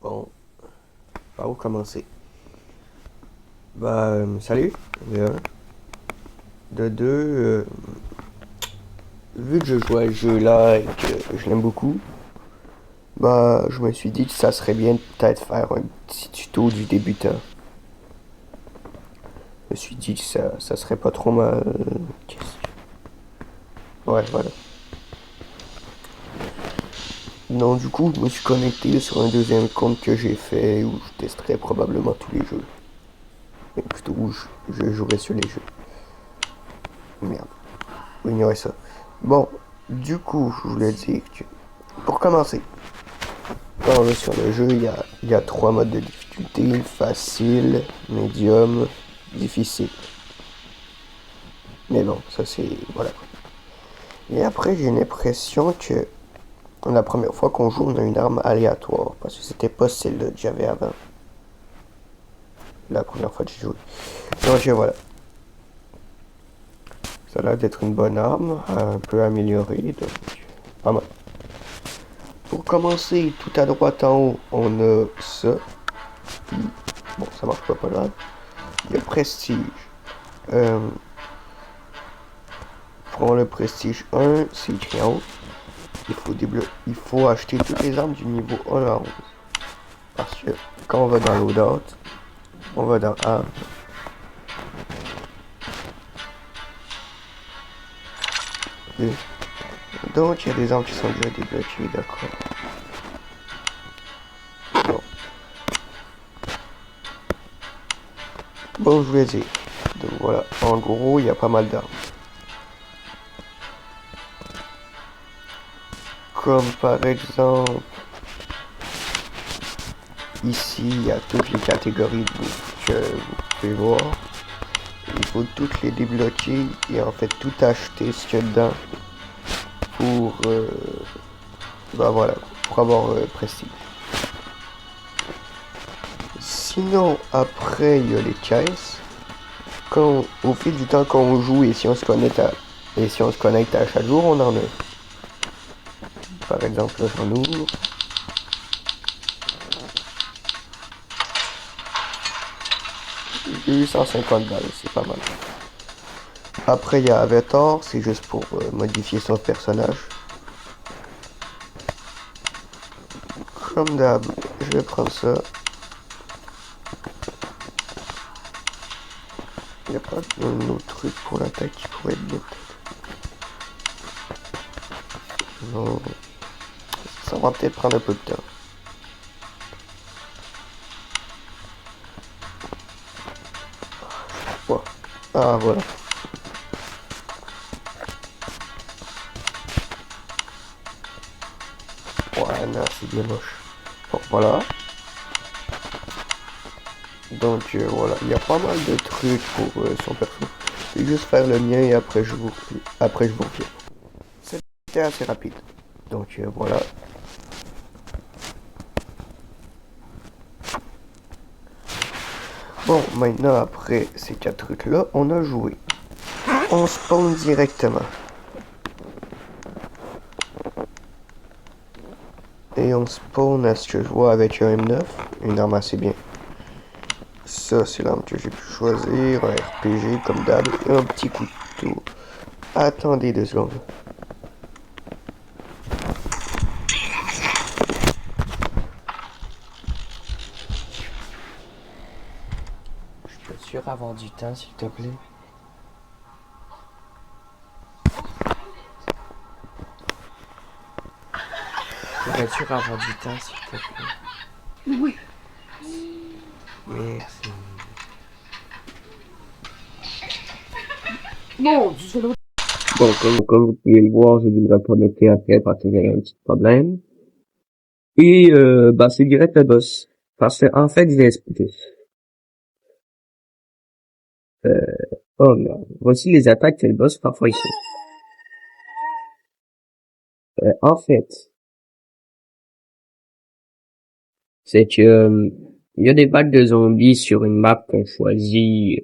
Bon, par où commencer? Salut, de un. De deux, vu que je joue à ce jeu-là et que je l'aime beaucoup, je me suis dit que ça serait bien de peut-être faire un petit tuto du débutant. Je me suis dit que ça serait pas trop mal. Ouais, voilà. Non, du coup, je me suis connecté sur un deuxième compte que j'ai fait où je testerai probablement tous les jeux. Mais plutôt où je jouerai sur les jeux. Merde, vous ignorez ça. Bon, du coup, je voulais dire que pour commencer, quand on va sur le jeu, il y a trois modes de difficulté, facile, médium, difficile. Mais bon, ça c'est... voilà. Et après, j'ai l'impression que la première fois qu'on joue, on a une arme aléatoire. Parce que c'était pas celle-là que j'avais avant. La première fois que j'ai joué. Donc voilà. Ça a l'air d'être une bonne arme, un peu améliorée, donc pas mal. Pour commencer, tout à droite en haut, on a ça. Bon, ça marche pas mal. Le prestige. Euh, Pour le prestige 1, c'est écrit en haut. Il faut acheter toutes les armes du niveau 1 à 11. Parce que quand on va dans loadout, on va dans armes. Et donc il y a des armes qui sont déjà débloquées, d'accord. Bon. Bon, je voulais dire. Donc voilà, en gros, il y a pas mal d'armes. Comme par exemple, ici, il y a toutes les catégories que vous pouvez voir. Il faut toutes les débloquer et en fait tout acheter ce qu'il y a dedans pour, voilà, pour avoir prestige. Sinon, après, il y a les caisses. Au fil du temps qu'on joue et si on se connecte à chaque jour, on en a. Par exemple, là, j'en ouvre. J'ai eu 150 balles, c'est pas mal. Après, il y a Avatar, c'est juste pour modifier son personnage. Comme d'hab, je vais prendre ça. Il n'y a pas un autre truc pour l'attaque qui pourrait être bien. Non. Ça va peut-être prendre un peu de temps. Ouais. Ah, voilà. Ouais, non, c'est bien moche. Bon, voilà. Donc, voilà. Il y a pas mal de trucs pour son perso. Je vais juste faire le mien et après je vous reviens. C'était assez rapide. Donc, voilà. Bon, maintenant, après ces quatre trucs-là, on a joué. On spawn directement. Et on spawn à ce que je vois avec un M9, une arme assez bien. Ça, c'est l'arme que j'ai pu choisir, un RPG comme d'hab, et un petit couteau. Attendez 2 secondes. Je peux-tu avoir du temps, s'il te plaît? Pourrais-tu avoir du temps, s'il te plaît? Oui. Merci. Bon, du solo. Bon, comme vous pouvez le voir, je voudrais pas noter après parce qu'il y a un petit problème. Et c'est direct le boss. Parce que en fait, je vais expliquer. Euh, oh non. Voici les attaques que le boss parfois il fait. En fait, c'est que il y a des vagues de zombies sur une map qu'on choisit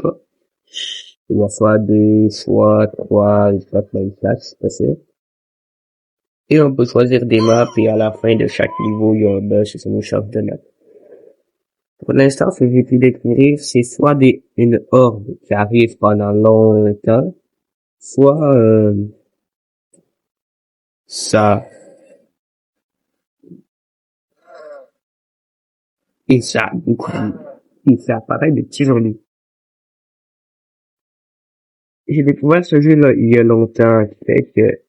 quoi. Il y a soit 2, soit 3, soit même 4, c'est possible. Et on peut choisir des maps et à la fin de chaque niveau, il y a un boss et ça nous change de map. Pour l'instant, ce que j'ai pu décrire, c'est soit une horde qui arrive pendant longtemps, soit ça et ça beaucoup et ça apparaît de petits ennuis. J'ai découvert ce jeu-là il y a longtemps, qui fait que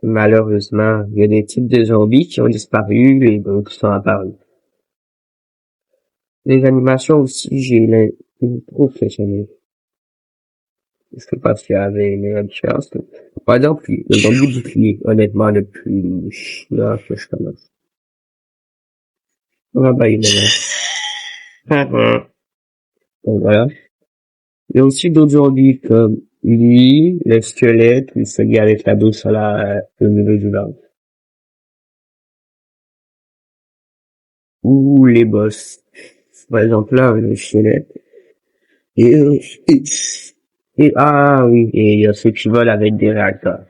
malheureusement, il y a des types de zombies qui ont disparu et d'autres qui sont apparus. Les animations aussi, j'ai trouve que ça je sais pas s'il y avait une grande différence. Par exemple, le zombie bouclier, honnêtement, le plus chiant que je commence. Ah bah, il est donc voilà. Il y a aussi d'autres zombies comme lui, le squelette, ou celui avec la douce sur au milieu du ventre. Ou les boss. Par exemple, là, le squelette. Et, euh, et, ah oui, et il y a ceux qui volent avec des réacteurs.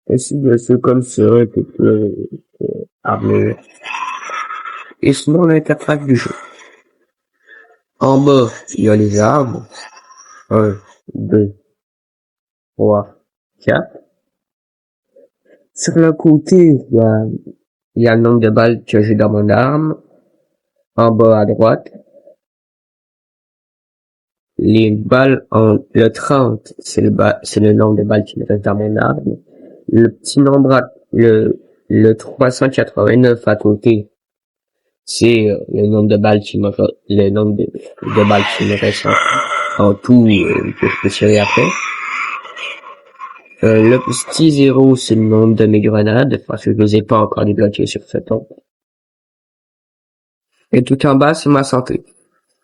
Aussi, il y a ceux comme ça, un peu plus armés. Et sinon, l'interface du jeu. En bas, il y a les arbres. Un, deux, trois, quatre. Sur le côté, il y a le nombre de balles que j'ai dans mon arme. En bas à droite, les balles le 30, c'est le nombre de balles qui me reste dans mon arme. Le petit nombre, le 389 à côté, c'est le nombre de balles le nombre de balles qui me reste en tout, que je peux tirer après. Le petit 0, c'est le nombre de mes grenades, parce que je les ai pas encore débloquées sur ce temps. Et tout en bas, c'est ma santé.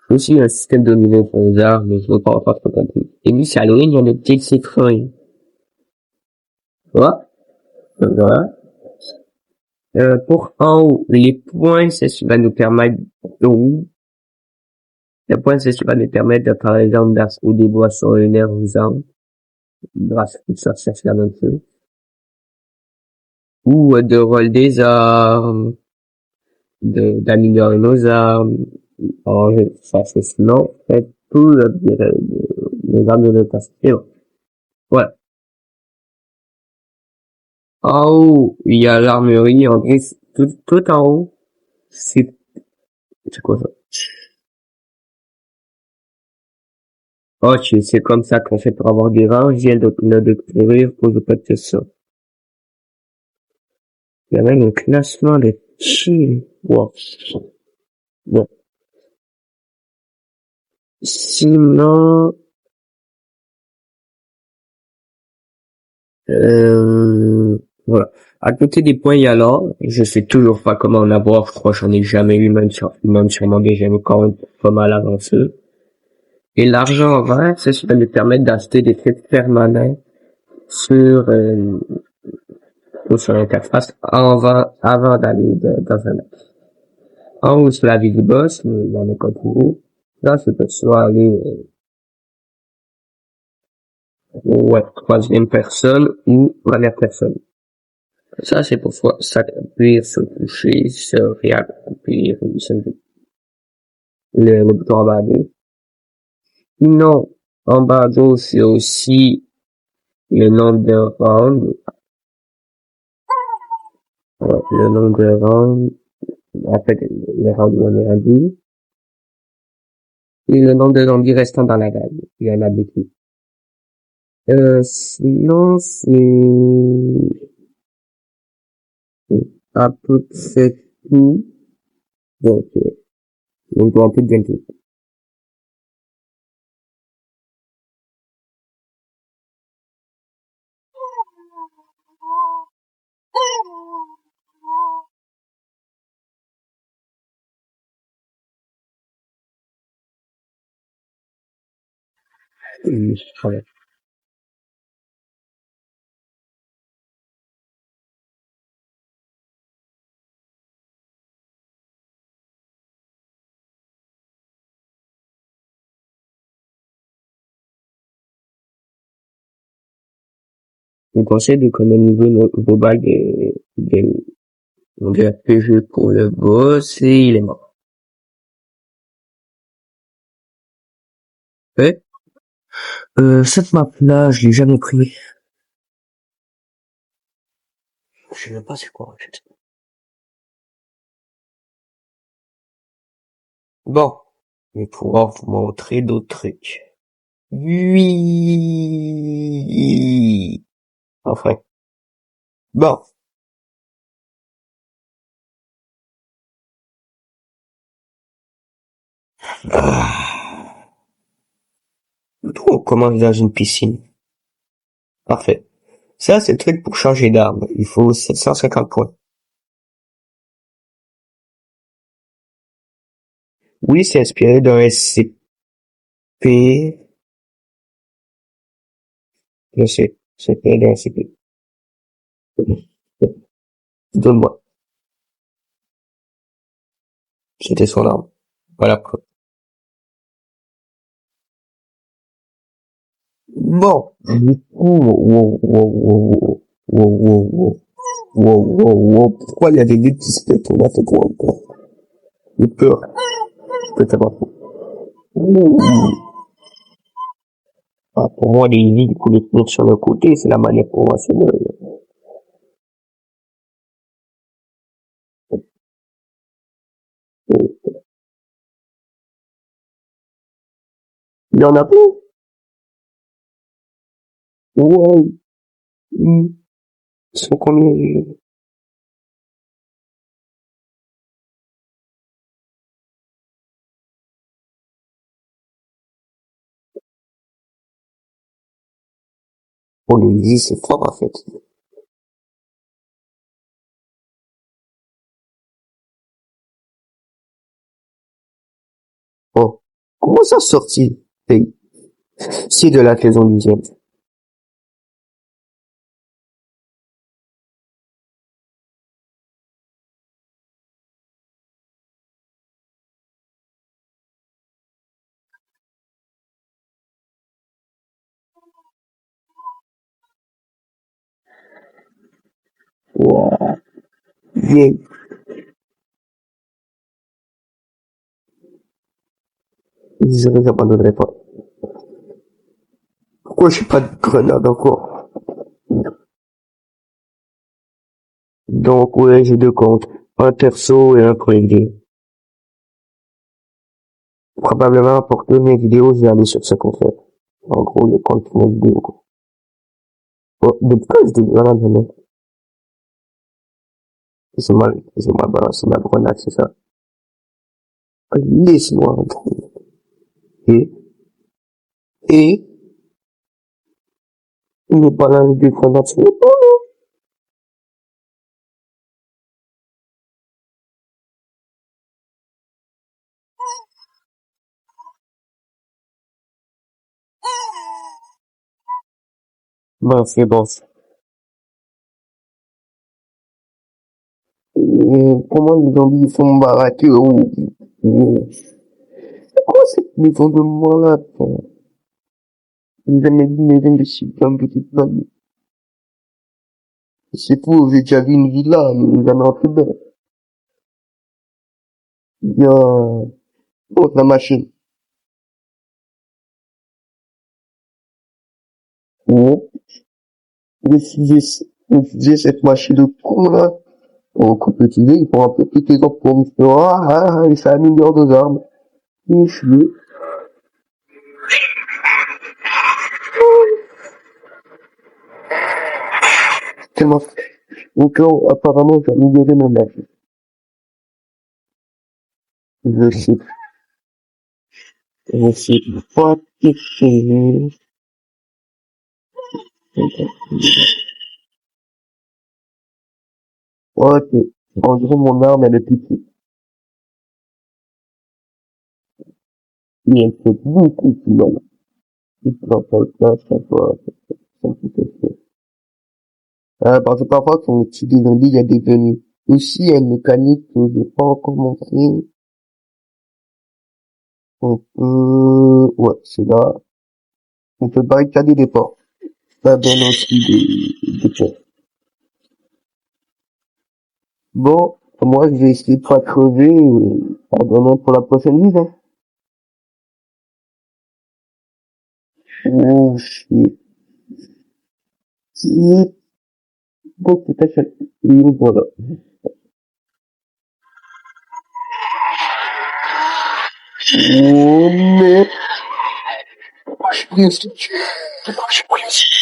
Aussi, un système de niveau pour les armes, mais je veux pas encore trop compris. Et lui, c'est Halloween, il y a des petites citrouilles. Voilà. Voilà. Pour en haut, les points, c'est ce qui va nous permettre, oh, les points, c'est ce qui va nous permettre de, par exemple, d'acheter des boissons énergisantes. Grâce à tout ça, c'est la même chose. Ou de rôle des armes, d'améliorer nos armes. Alors, ça, c'est sinon, fait tout les armes de notre aspect. Ouais. En haut, il y a l'armurerie, en gris, tout en haut, c'est quoi ça? Ok, c'est comme ça qu'on fait pour avoir des rangs, je viens de le découvrir, pose pas de questions. Il y a même un classement de qui, wow. Bon. Sinon, voilà. À côté des points, il y a l'or. Je sais toujours pas comment en avoir. Je crois que j'en ai jamais eu, même sur mon deuxième compte, pas mal avancé. Et l'argent en vert, c'est ce qui va nous permettre d'acheter des trucs permanents sur, ou sur l'interface avant d'aller dans un autre. En haut, c'est la vie du boss, mais il y en a pas beaucoup. Là, c'est peut soit aller, ouais, troisième personne ou première personne. Ça, c'est pour s'accomplir, se coucher, se réaccomplir, le bouton en bas à gauche. Sinon, en bas à gauche, c'est aussi le nombre de rounds. Ouais, le nombre de rounds. En fait, les rounds où on est rendu. Et le nombre de zombies restants dans la vague. Il y en a beaucoup. Sinon, c'est à peu près tout. Donc on peut bientôt. Voilà. vous conseille de connaître le niveau global de RPG pour le boss et il est mort. Ouais. Cette map-là, je l'ai jamais pris. Je sais même pas c'est quoi, en fait. Bon. Je vais pouvoir vous montrer d'autres trucs. Oui. Enfin. Bon. Ah. On commence dans une piscine. Parfait. Ça, c'est le truc pour changer d'arme. Il faut 750 points. Oui, c'est inspiré d'un SCP. Je sais. C'est inspiré d'un SCP. Donne-moi. C'était son arme. Voilà. Bon. Du coup, wow. Pourquoi il y a des lits qui se pètent? On a fait quoi encore? J'ai peur. Je peux savoir. Ah, pour moi, les lits qu'on les mettre sur le côté, c'est la manière pour moi, c'est le... Il y en a plein. Ouais. Ils sont combien? Oh, les lits, c'est fort, en fait. Oh. Comment ça sorti? C'est de la saison 10e. Wow. Bien. Je n'abandonnerai pas. Pourquoi j'ai pas de grenade encore? Donc, ouais, j'ai deux comptes. Un perso et un collectif. Probablement, pour toutes mes vidéos, je vais aller sur ce compte fait. En gros, le compte pour mes vidéos, quoi. Oh, depuis quand j'ai des grenades, maintenant? Ils ont mal balancé ma grenade, c'est ça? Laisse-moi entrer. Et, et, il n'est pas là, les deux grenades, c'est pas là. Ben, c'est bon. Comment les zombies sont baraqués c'est quoi cette maison de malade? Ils aiment une maison de si plein de petites familles. C'est fou, j'ai déjà vu une villa, mais ils en ont plus belle. Il y a, oh, la machine. Ouais. J'ai cette machine de con, là. Au compétitif, ils font un peu toutes les autres pour et ça améliore nos armes. Et je suis, tellement, donc, apparemment, j'ai amélioré mon âge. Je sais, je sais pas qu'est-ce que ok. En gros, mon arme, elle est petite. Et elle fait beaucoup plus mal. Il prend pas le temps, ça me fait peur. Parce que parfois, quand tu dis zombie, il y a des ennemis. Aussi, il y a une mécanique que j'ai pas encore montrée. On peut, ouais, c'est là. On peut barricader des portes. pas bien aussi des points. Bon, moi je vais essayer de pas crever, pardonnant pour la prochaine vie, hein. Oh shit. Shit. Donc c'est à chaque... Et voilà. Oh merde. Moi j'ai pris un stick. Moi j'ai pris un stick.